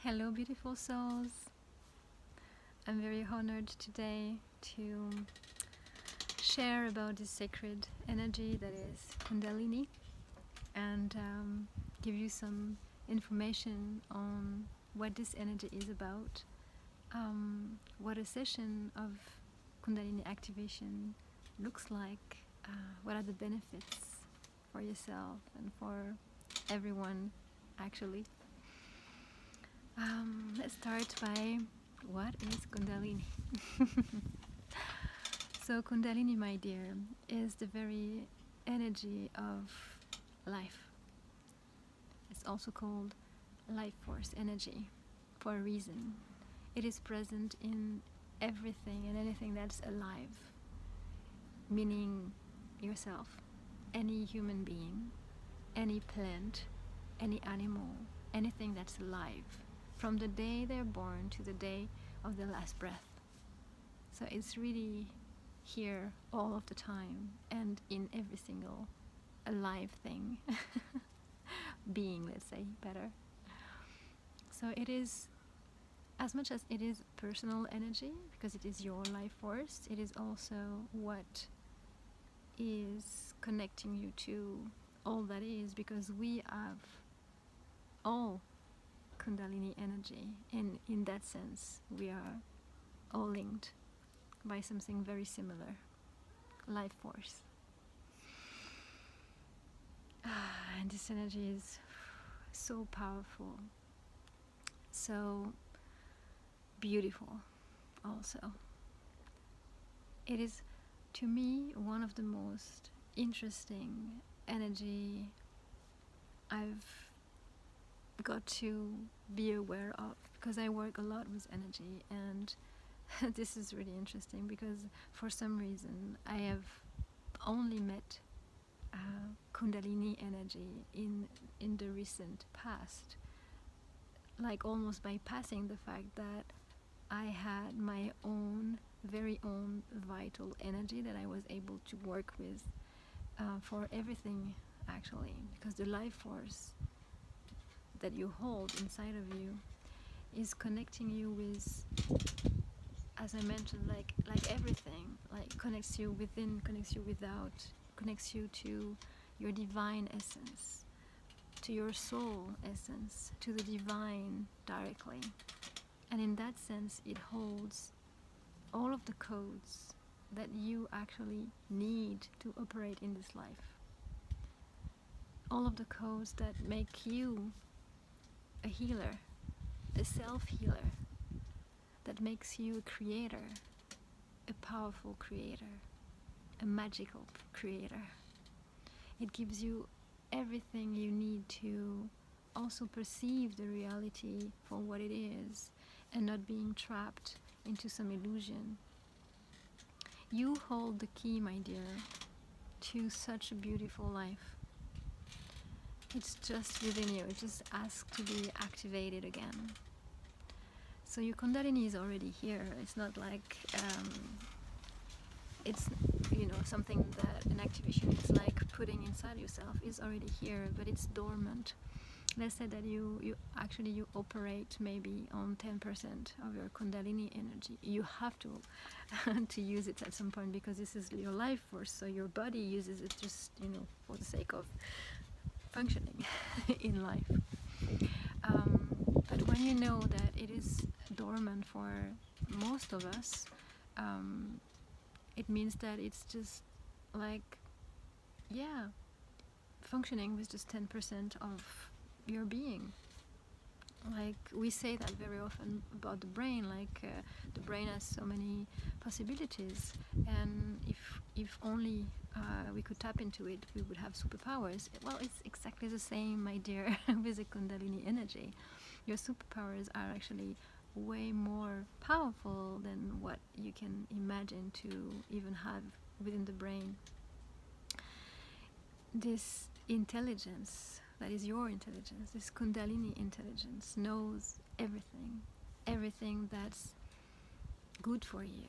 Hello, beautiful souls. I'm very honored today to share about this sacred energy that is Kundalini and give you some information on what this energy is about, what a session of Kundalini activation looks like, what are the benefits for yourself and for everyone actually. Let's start by what is Kundalini? So Kundalini, my dear, is the very energy of life. It's also called life force energy for a reason. It is present in everything and anything that's alive, meaning yourself, any human being, any plant, any animal, anything that's alive, from the day they're born to the day of their last breath. So it's really here all of the time and in every single alive thing, being, let's say, better. So it is, as much as it is personal energy, because it is your life force, it is also what is connecting you to all that is, because we have all Kundalini energy, and in that sense we are all linked by something very similar, life force. And this energy is so powerful, so beautiful also. It is, to me, one of the most interesting energy I've got to be aware of, because I work a lot with energy, and this is really interesting because for some reason I have only met Kundalini energy in the recent past, like almost bypassing the fact that I had my own very own vital energy that I was able to work with for everything actually, because the life force that you hold inside of you is connecting you with, as I mentioned, like everything, like connects you within, connects you without, connects you to your divine essence, to your soul essence, to the divine directly. And in that sense it holds all of the codes that you actually need to operate in this life, all of the codes that make you a healer, a self-healer, that makes you a creator, a powerful creator, a magical creator. It gives you everything you need to also perceive the reality for what it is and not being trapped into some illusion. You hold the key, my dear, to such a beautiful life. It's just within you. It just asks to be activated again. So your Kundalini is already here. It's not like it's something that an activation is like putting inside yourself. Is already here, but it's dormant. Let's say that you operate maybe on 10% of your Kundalini energy. You have to to use it at some point, because this is your life force. So your body uses it just for the sake of functioning in life. But when you know that it is dormant for most of us, it means that it's just like, functioning with just 10% of your being. Like we say that very often about the brain, like the brain has so many possibilities, and if only we could tap into it, we would have superpowers. Well, it's exactly the same, my dear, with the Kundalini energy. Your superpowers are actually way more powerful than what you can imagine to even have within the brain. This intelligence, that is your intelligence, this Kundalini intelligence, knows everything that's good for you.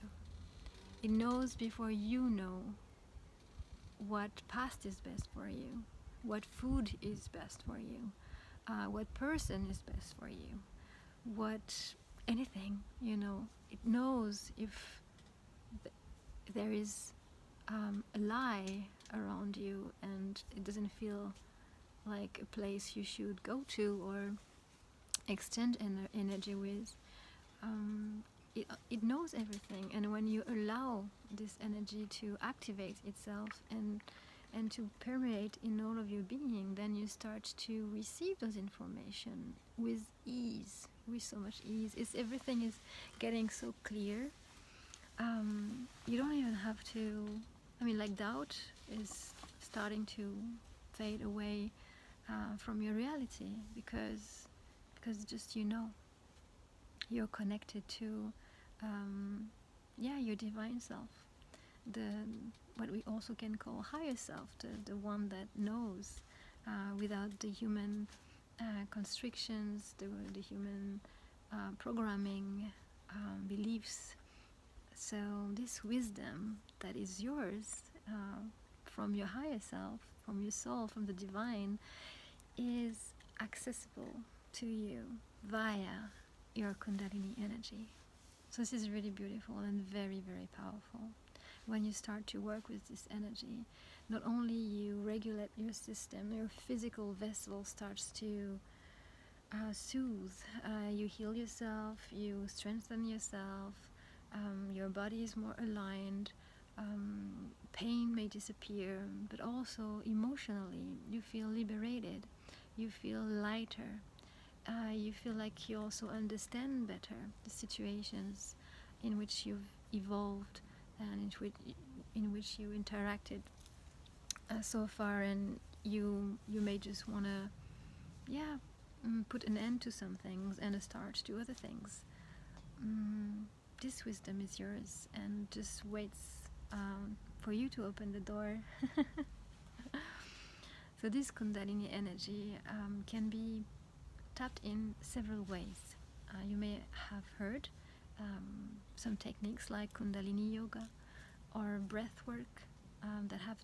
It knows before you know what past is best for you, what food is best for you, what person is best for you, what anything, it knows if there is a lie around you, and it doesn't feel like a place you should go to or extend energy with. It knows everything, and when you allow this energy to activate itself and to permeate in all of your being, then you start to receive those information with ease, with so much ease. Everything is getting so clear. You don't even have to, like doubt is starting to fade away from your reality, because just you're connected to your divine self, the what we also can call higher self, the one that knows without the human constrictions, the human programming, beliefs. So this wisdom that is yours from your higher self, from your soul, from the divine, is accessible to you via your Kundalini energy. So this is really beautiful and very, very powerful. When you start to work with this energy, not only you regulate your system, your physical vessel starts to soothe, you heal yourself, you strengthen yourself, your body is more aligned, pain may disappear, but also emotionally you feel liberated, you feel lighter, you feel like you also understand better the situations in which you've evolved and in which you interacted so far, and you may just want to put an end to some things and start to other things. This wisdom is yours and just waits for you to open the door. So this Kundalini energy can be tapped in several ways. You may have heard some techniques like Kundalini yoga or breath work that have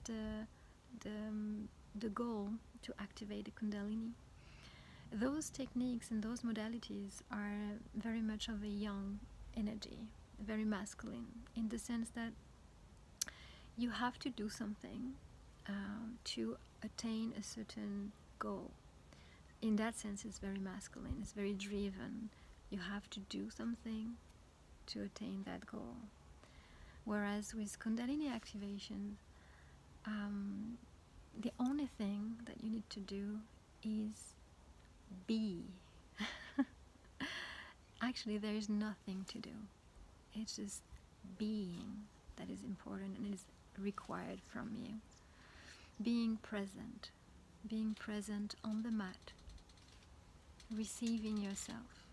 the goal to activate the Kundalini. Those techniques and those modalities are very much of a yang energy, very masculine, in the sense that you have to do something to attain a certain goal. In that sense, it's very masculine, it's very driven. You have to do something to attain that goal. Whereas with Kundalini activation, the only thing that you need to do is be. Actually, there is nothing to do. It's just being that is important and is required from you. Being present on the mat, receiving yourself,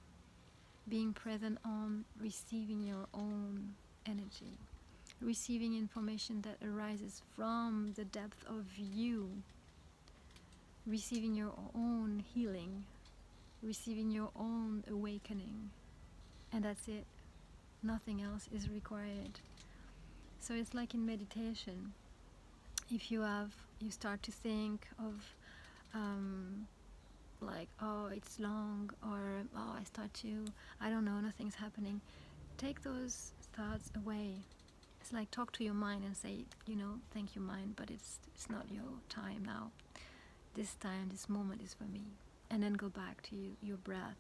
being present on receiving your own energy, receiving information that arises from the depth of you, receiving your own healing, receiving your own awakening, and that's it. Nothing else is required. So it's like in meditation. If you start to think of like, oh, it's long, or oh, I don't know, nothing's happening. Take those thoughts away. It's like talk to your mind and say, thank you, mind, but it's not your time now. This time, this moment is for me. And then go back to your breath,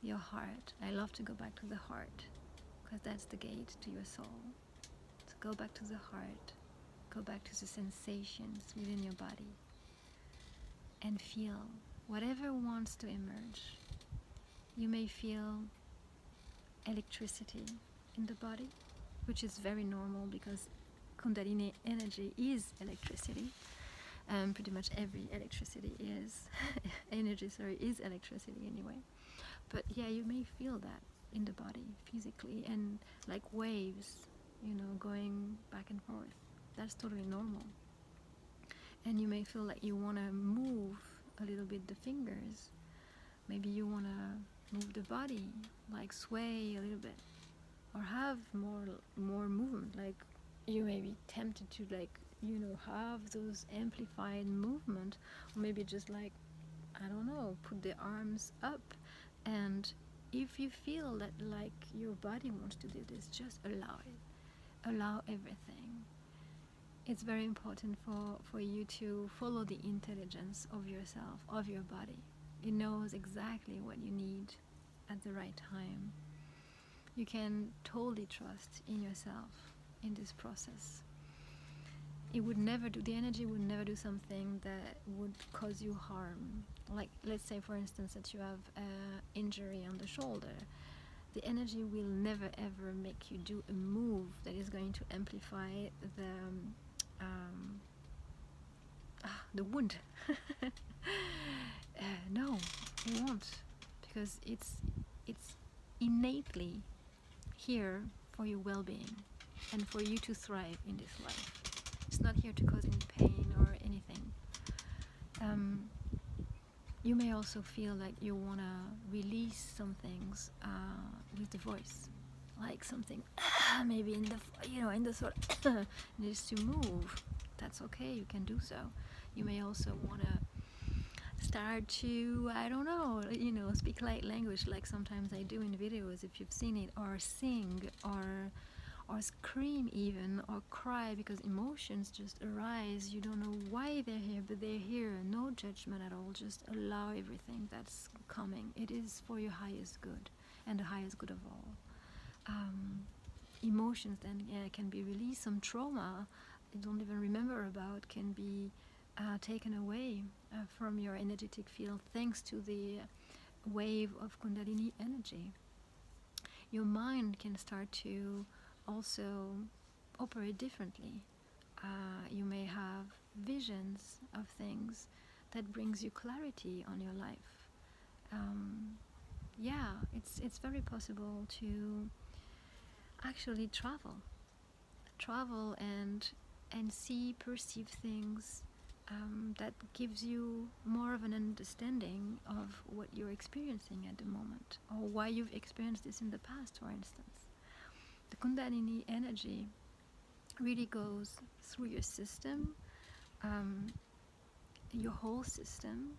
your heart. I love to go back to the heart, because that's the gate to your soul. So go back to the heart, go back to the sensations within your body, and feel whatever wants to emerge. You may feel electricity in the body, which is very normal because Kundalini energy is electricity. Pretty much every electricity is is electricity anyway. But yeah, you may feel that in the body physically, and like waves, going back and forth. That's totally normal. And you may feel like you want to move a little bit the fingers. Maybe you want to move the body, like sway a little bit, or have more movement. Like you may be tempted to have those amplified movement, or maybe just like, I don't know, put the arms up and if you feel that like your body wants to do this, just allow it. Allow everything. It's very important for you to follow the intelligence of yourself, of your body. It knows exactly what you need at the right time. You can totally trust in yourself in this process. It would never do, the energy would never do something that would cause you harm. Like, let's say for instance that you have an injury on the shoulder. The energy will never ever make you do a move that is going to amplify the wound. No, it won't, because it's innately here for your well-being and for you to thrive in this life. It's not here to cause any pain or anything. You may also feel like you want to release some things with the voice, like something maybe in the throat needs to move. That's okay, you can do so. You may also want to start to, I don't know, speak light language, like sometimes I do in videos, if you've seen it, or sing, or scream even, or cry, because emotions just arise. You don't know why they're here, but they're here. No judgment at all. Just allow everything that's coming. It is for your highest good and the highest good of all. Emotions then can be released. Some trauma you don't even remember about can be taken away from your energetic field thanks to the wave of Kundalini energy. Your mind can start to also operate differently. You may have visions of things that brings you clarity on your life. It's very possible to actually travel and see, perceive things that gives you more of an understanding of what you're experiencing at the moment, or why you've experienced this in the past, for instance. The Kundalini energy really goes through your system, your whole system,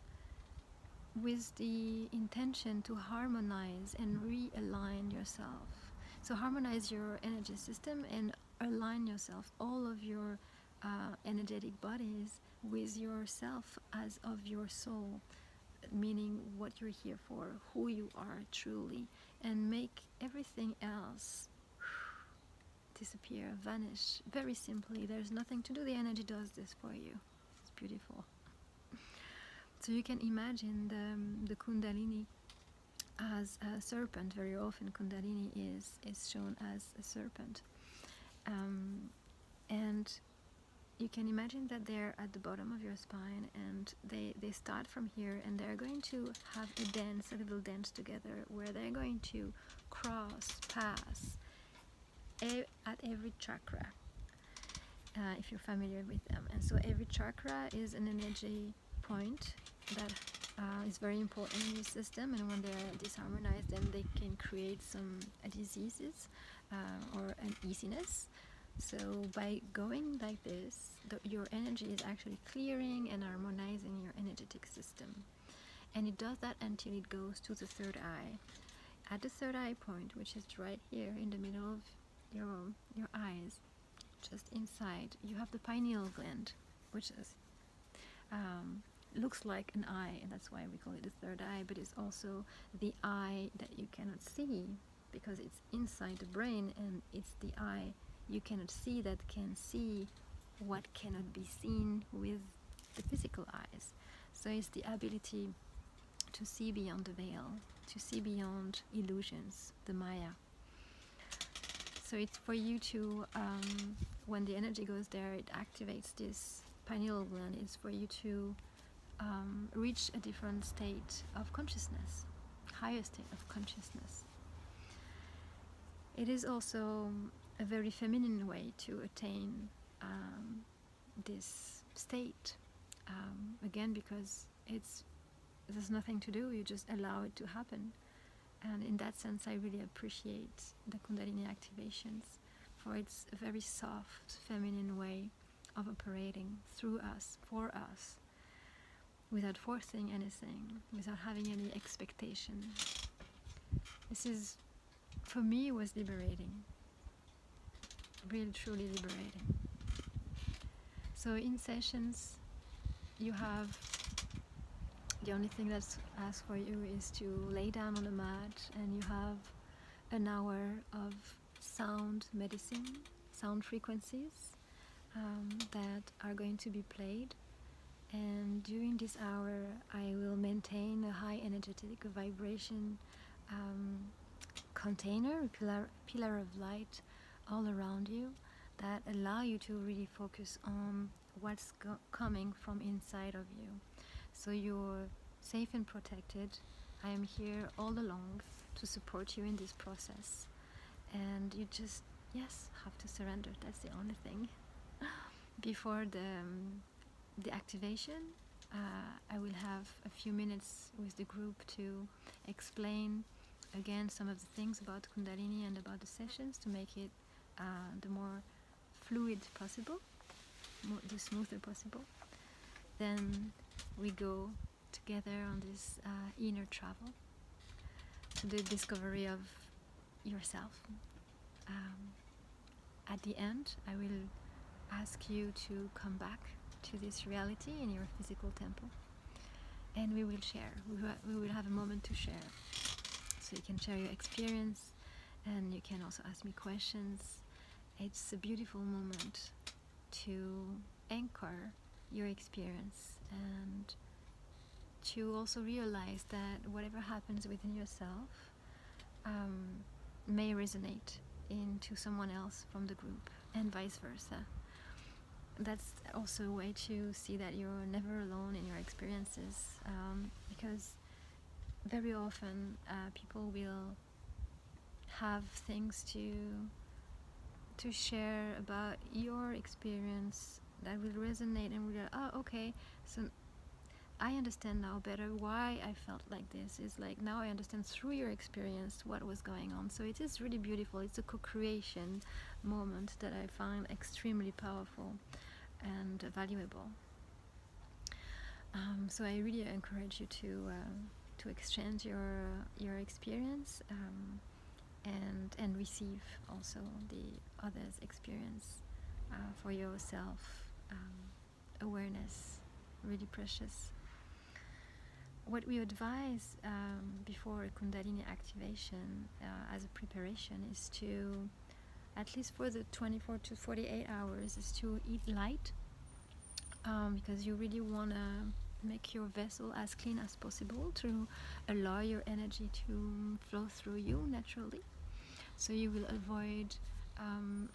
with the intention to harmonize and realign yourself. So harmonize your energy system and align yourself, all of your energetic bodies, with yourself as of your soul, meaning what you're here for, who you are truly, and make everything else disappear, vanish, very simply. There's nothing to do. The energy does this for you. It's beautiful. So you can imagine the Kundalini as a serpent. Very often Kundalini is shown as a serpent, and you can imagine that they're at the bottom of your spine, and they start from here, and they're going to have a little dance together, where they're going to pass at every chakra, if you're familiar with them. And so every chakra is an energy point that is very important in your system, and when they're disharmonized, then they can create some diseases or an easiness. So by going like this, your energy is actually clearing and harmonizing your energetic system. And it does that until it goes to the third eye. At the third eye point, which is right here in the middle of your eyes, just inside, you have the pineal gland, which is looks like an eye, and that's why we call it the third eye, but it's also the eye that you cannot see, because it's inside the brain, and it's the eye you cannot see that can see what cannot be seen with the physical eyes. So it's the ability to see beyond the veil, to see beyond illusions, the Maya. So it's for you to, when the energy goes there, it activates this pineal gland. It's for you to reach a different state of consciousness, higher state of consciousness. It is also a very feminine way to attain this state, again, because there's nothing to do, you just allow it to happen. And in that sense, I really appreciate the Kundalini activations, for it's a very soft, feminine way of operating through us, for us, without forcing anything, without having any expectation. This is, for me, was liberating, really truly liberating. So in sessions, you have, the only thing that's asked for you is to lay down on the mat, and you have an hour of sound medicine, sound frequencies that are going to be played. And during this hour, I will maintain a high energetic vibration container, a pillar of light all around you that allow you to really focus on what's coming from inside of you. So you're safe and protected. I am here all along to support you in this process. And you just, yes, have to surrender. That's the only thing. Before the activation, I will have a few minutes with the group to explain again some of the things about Kundalini and about the sessions to make it the more fluid possible, the smoother possible. Then we go together on this inner travel to the discovery of yourself. At the end, I will ask you to come back to this reality in your physical temple, and we will share. We will have a moment to share. So you can share your experience, and you can also ask me questions. It's a beautiful moment to anchor your experience and to also realize that whatever happens within yourself may resonate into someone else from the group, and vice versa. That's also a way to see that you're never alone in your experiences, because very often people will have things to share about your experience that will resonate, and we're like, oh, okay, so I understand now better why I felt like this. It's like now I understand through your experience what was going on. So it is really beautiful. It's a co-creation moment that I find extremely powerful and valuable. So I really encourage you to exchange your experience and receive also the other's experience for your self awareness. Really precious. What we advise before a Kundalini activation as a preparation is to, at least for the 24 to 48 hours, is to eat light, because you really want to make your vessel as clean as possible to allow your energy to flow through you naturally. So you will avoid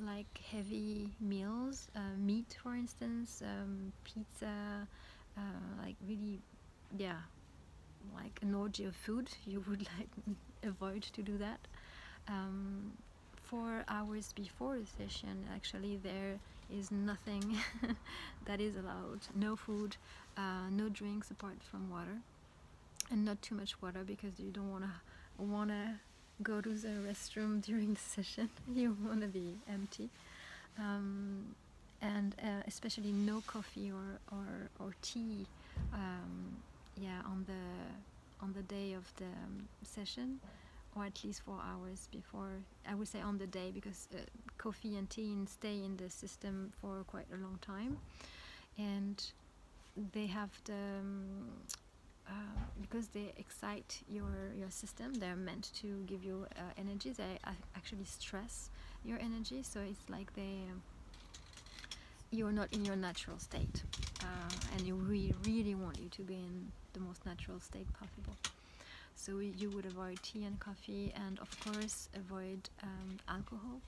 like heavy meals, meat for instance, pizza, like really, yeah, like an orgy of food. You would like avoid to do that. 4 hours before the session, actually, there is nothing that is allowed. No food, no drinks apart from water, and not too much water because you don't wanna go to the restroom during the session. You wanna be empty, and especially no coffee or tea. On the day of the session, or at least 4 hours before. I would say on the day, because coffee and tea stay in the system for quite a long time, and they have because they excite your system. They're meant to give you energy. They actually stress your energy, so it's like you're not in your natural state, and you really want you to be in the most natural state possible. So you would avoid tea and coffee, and of course avoid alcohol.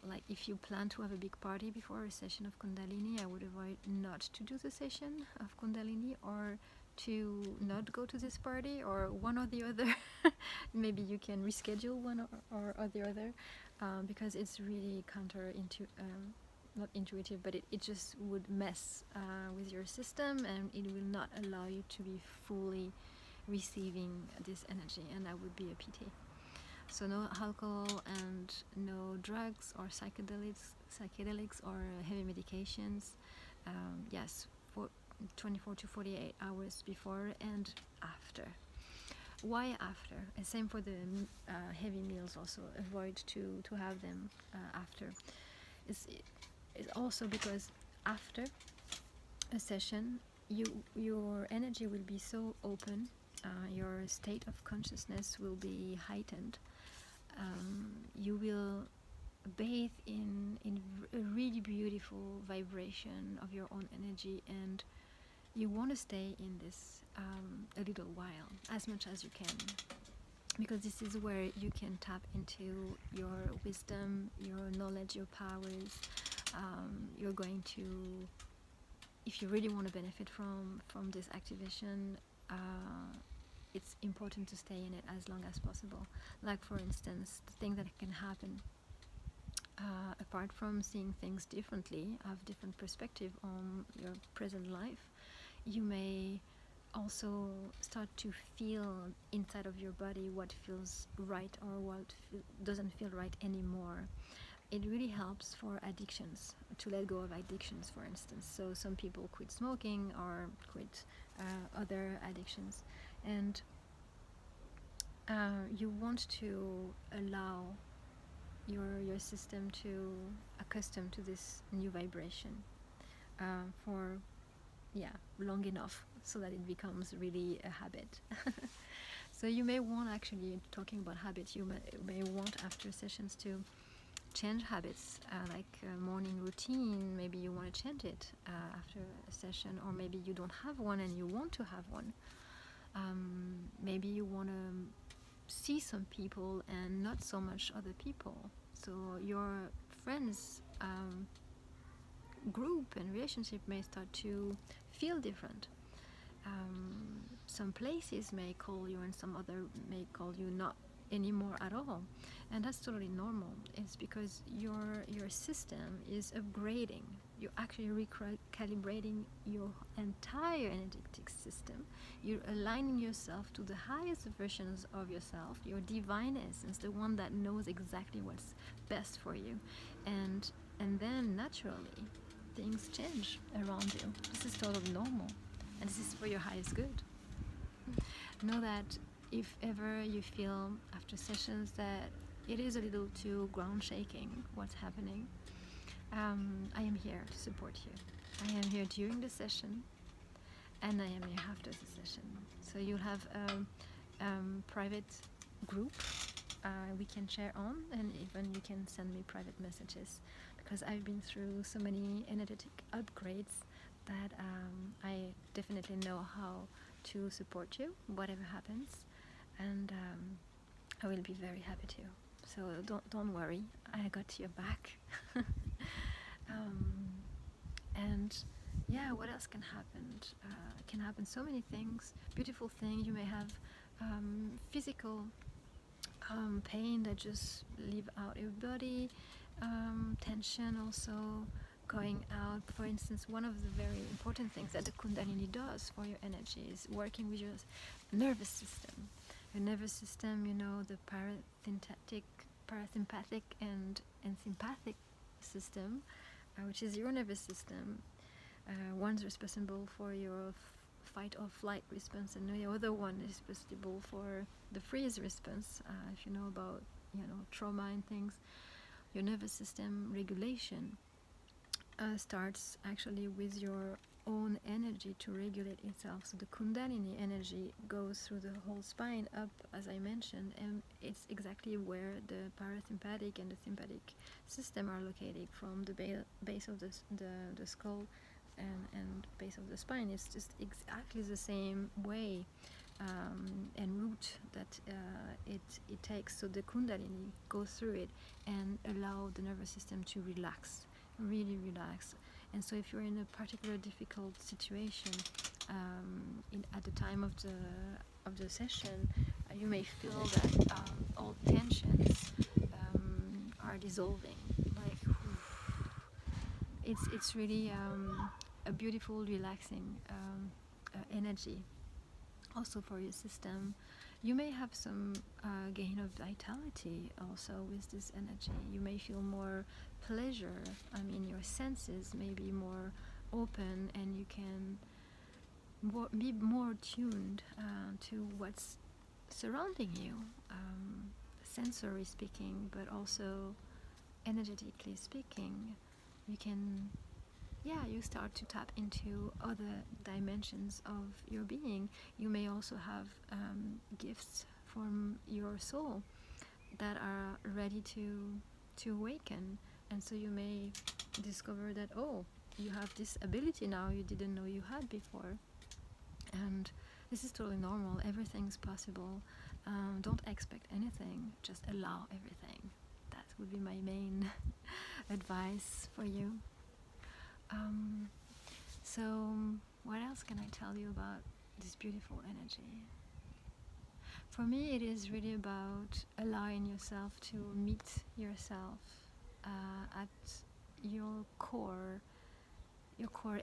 Like if you plan to have a big party before a session of Kundalini, I would avoid not to do the session of Kundalini, or to not go to this party, or one or the other. Maybe you can reschedule one or the other, because it's really not intuitive, but it just would mess with your system, and it will not allow you to be fully receiving this energy, and that would be a pity. So no alcohol and no drugs or psychedelics or heavy medications. Yes, for 24 to 48 hours before and after. Why after? And same for the heavy meals also. Avoid to have them after. It's also because after a session, your energy will be so open, your state of consciousness will be heightened. You will bathe in a really beautiful vibration of your own energy, and you want to stay in this a little while, as much as you can, because this is where you can tap into your wisdom, your knowledge, your powers. You're going to, if you really want to benefit from this activation, it's important to stay in it as long as possible. Like, for instance, the thing that can happen, apart from seeing things differently, have different perspective on your present life, you may also start to feel inside of your body what feels right or what doesn't feel right anymore. It really helps for addictions, to let go of addictions, for instance. So some people quit smoking or quit other addictions, and you want to allow your system to accustom to this new vibration for long enough, so that it becomes really a habit. So you may want, actually talking about habits, you may want after sessions to change habits, like morning routine. Maybe you want to change it after a session, or maybe you don't have one and you want to have one. Maybe you want to see some people and not so much other people, so your friends group and relationship may start to feel different. Some places may call you and some other may call you not anymore at all, and that's totally normal. It's because your system is upgrading. You're actually recalibrating your entire energetic system. You're aligning yourself to the highest versions of yourself, your divine essence, the one that knows exactly what's best for you, and then naturally things change around you. This is totally normal, and this is for your highest good. Know that if ever you feel after sessions that it is a little too ground shaking what's happening, I am here to support you. I am here during the session, and I am here after the session. So you'll have a private group we can share on, and even you can send me private messages, because I've been through so many energetic upgrades that I definitely know how to support you, whatever happens, and I will be very happy to. So don't worry, I got your back. And yeah, what else can happen? Can happen so many things, beautiful things. You may have physical pain that just leave out your body, tension also going out. For instance, one of the very important things that the Kundalini does for your energy is working with your nervous system. Your nervous system, the parasympathetic and sympathetic system, which is your nervous system. One's responsible for your fight or flight response, and the other one is responsible for the freeze response. If you know about trauma and things, your nervous system regulation starts actually with your own energy to regulate itself. So the Kundalini energy goes through the whole spine up, as I mentioned, and it's exactly where the parasympathetic and the sympathetic system are located, from the base of the skull and base of the spine. It's just exactly the same way and route that it takes. So the Kundalini goes through it and allow the nervous system to relax, really relax. And so if you're in a particular difficult situation at the time of the session, you may feel that all tensions are dissolving. Like, it's really a beautiful, relaxing energy. Also for your system, you may have some gain of vitality also with this energy. You may feel more pleasure. Your senses may be more open, and you can be more tuned to what's surrounding you, sensory speaking, but also energetically speaking. You can, yeah, you start to tap into other dimensions of your being. You may also have gifts from your soul that are ready to awaken, and so you may discover that, oh, you have this ability now you didn't know you had before. And this is totally normal. Everything's possible. Don't expect anything, just allow everything. That would be my main advice for you. So what else can I tell you about this beautiful energy? For me, it is really about allowing yourself to meet yourself at your core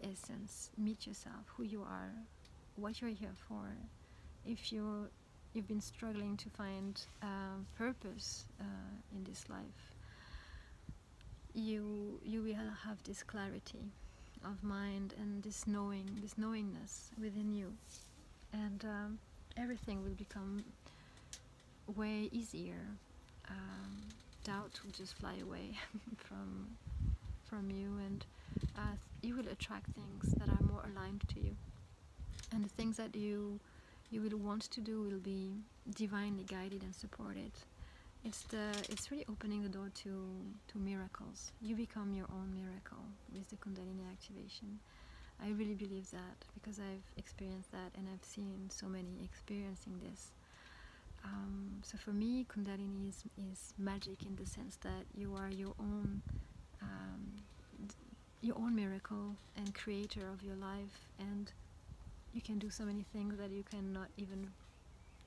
essence. Meet yourself, who you are, what you're here for. If you've been struggling to find purpose in this life, you will have this clarity of mind and this knowingness within you, and everything will become way easier. Doubt will just fly away from you, and you will attract things that are more aligned to you, and the things that you will want to do will be divinely guided and supported. It's really opening the door to miracles. You become your own miracle with the Kundalini activation. I really believe that, because I've experienced that, and I've seen so many experiencing this. So for me, Kundalini is magic in the sense that you are your own miracle and creator of your life, and you can do so many things that you cannot even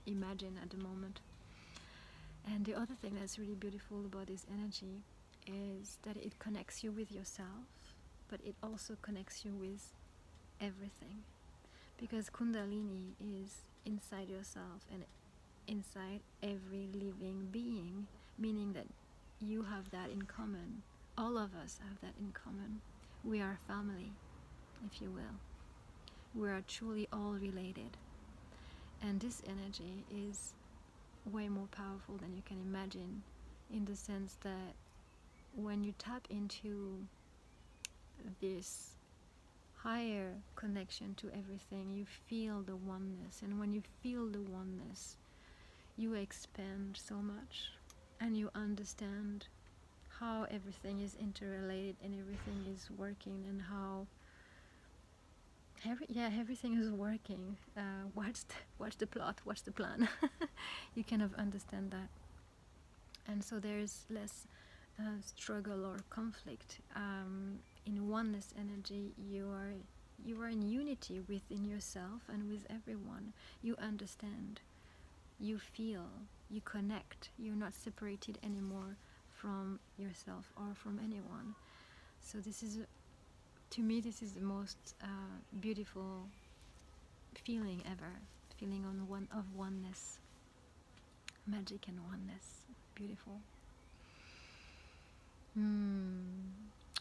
imagine at the moment. And the other thing that's really beautiful about this energy is that it connects you with yourself, but it also connects you with everything, because Kundalini is inside yourself and inside every living being, meaning that you have that in common. All of us have that in common. We are family, if you will. We are truly all related. And this energy is way more powerful than you can imagine, in the sense that when you tap into this higher connection to everything, you feel the oneness. And when you feel the oneness, you expand so much, and you understand how everything is interrelated and everything is working, and how everything is working. What's the plot? What's the plan? You kind of understand that, and so there's less struggle or conflict. In oneness energy, you are in unity within yourself and with everyone. You understand, you feel, you connect. You're not separated anymore from yourself or from anyone. So this is, to me, this is the most beautiful feeling ever. Feeling of oneness, magic and oneness, beautiful.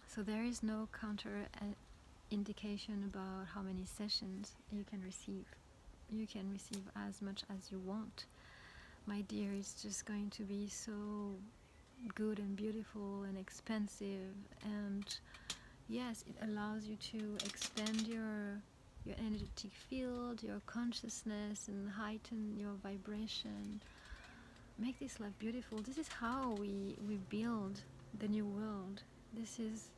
So there is no counter indication about how many sessions you can receive. You can receive as much as you want. My dear, it's just going to be so good and beautiful and expensive, and yes, it allows you to expand your energetic field, your consciousness, and heighten your vibration. Make this life beautiful. This is how we build the new world. This is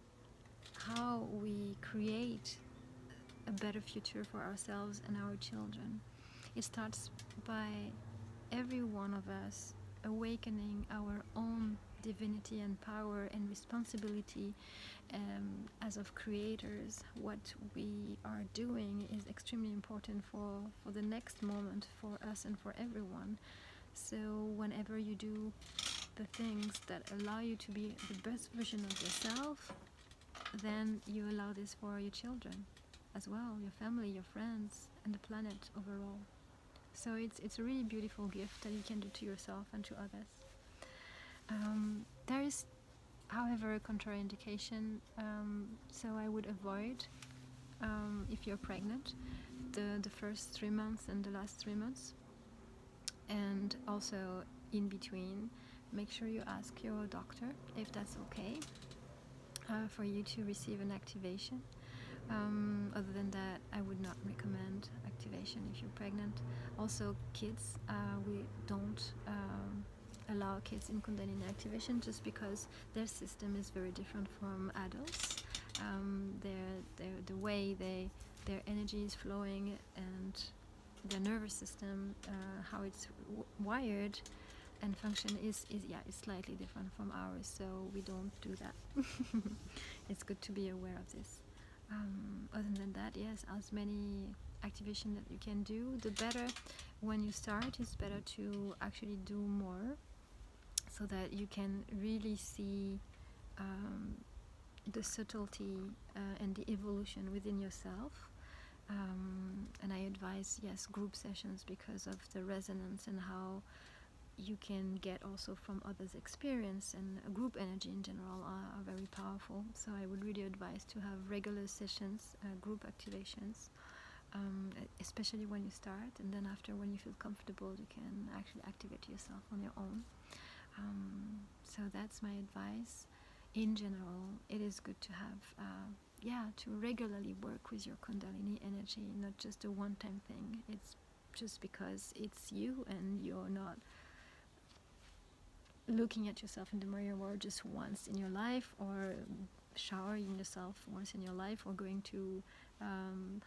how we create a better future for ourselves and our children. It starts by every one of us awakening our own divinity and power and responsibility as of creators. What we are doing is extremely important for the next moment, for us and for everyone. So whenever you do the things that allow you to be the best version of yourself, then you allow this for your children as well, your family, your friends, and the planet overall. So it's a really beautiful gift that you can do to yourself and to others. There is, however, a contraindication, so I would avoid, if you're pregnant, the first 3 months and the last 3 months. And also in between, make sure you ask your doctor if that's okay for you to receive an activation. Other than that, I would not recommend activation if you're pregnant. Also, kids, we don't allow kids in Kundalini activation just because their system is very different from adults. The way their energy is flowing and their nervous system, how it's wired and function is slightly different from ours, so we don't do that. It's good to be aware of this. Other than that, yes, as many activation that you can do, the better. When you start, it's better to actually do more, so that you can really see the subtlety and the evolution within yourself. And I advise, yes, group sessions because of the resonance and how you can get also from others' experience, and group energy in general are very powerful. So I would really advise to have regular sessions, group activations, especially when you start, and then after, when you feel comfortable, you can actually activate yourself on your own. So that's my advice. In general, it is good to have to regularly work with your Kundalini energy, not just a one-time thing. It's just because it's you and you're not looking at yourself in the mirror just once in your life, or showering yourself once in your life, or going to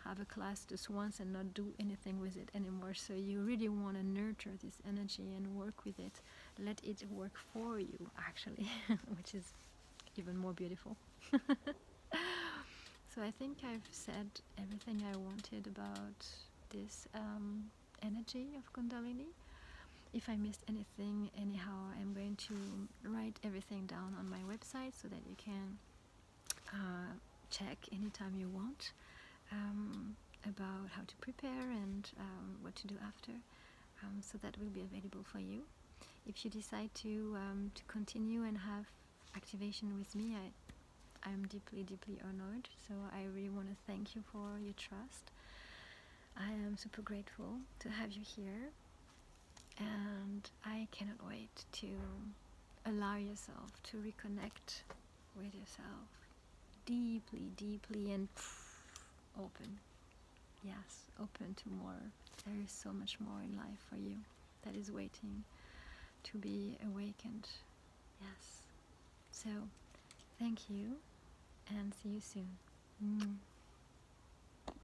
have a class just once and not do anything with it anymore. So you really want to nurture this energy and work with it. Let it work for you, actually, which is even more beautiful. So I think I've said everything I wanted about this energy of Kundalini. If I missed anything, anyhow, I'm going to write everything down on my website so that you can check anytime you want about how to prepare and what to do after. So that will be available for you. If you decide to continue and have activation with me, I'm deeply, deeply honored. So I really want to thank you for your trust. I am super grateful to have you here. And I cannot wait to allow yourself to reconnect with yourself deeply, deeply, and open. Yes, open to more. There is so much more in life for you that is waiting to be awakened. Yes. So, thank you, and see you soon.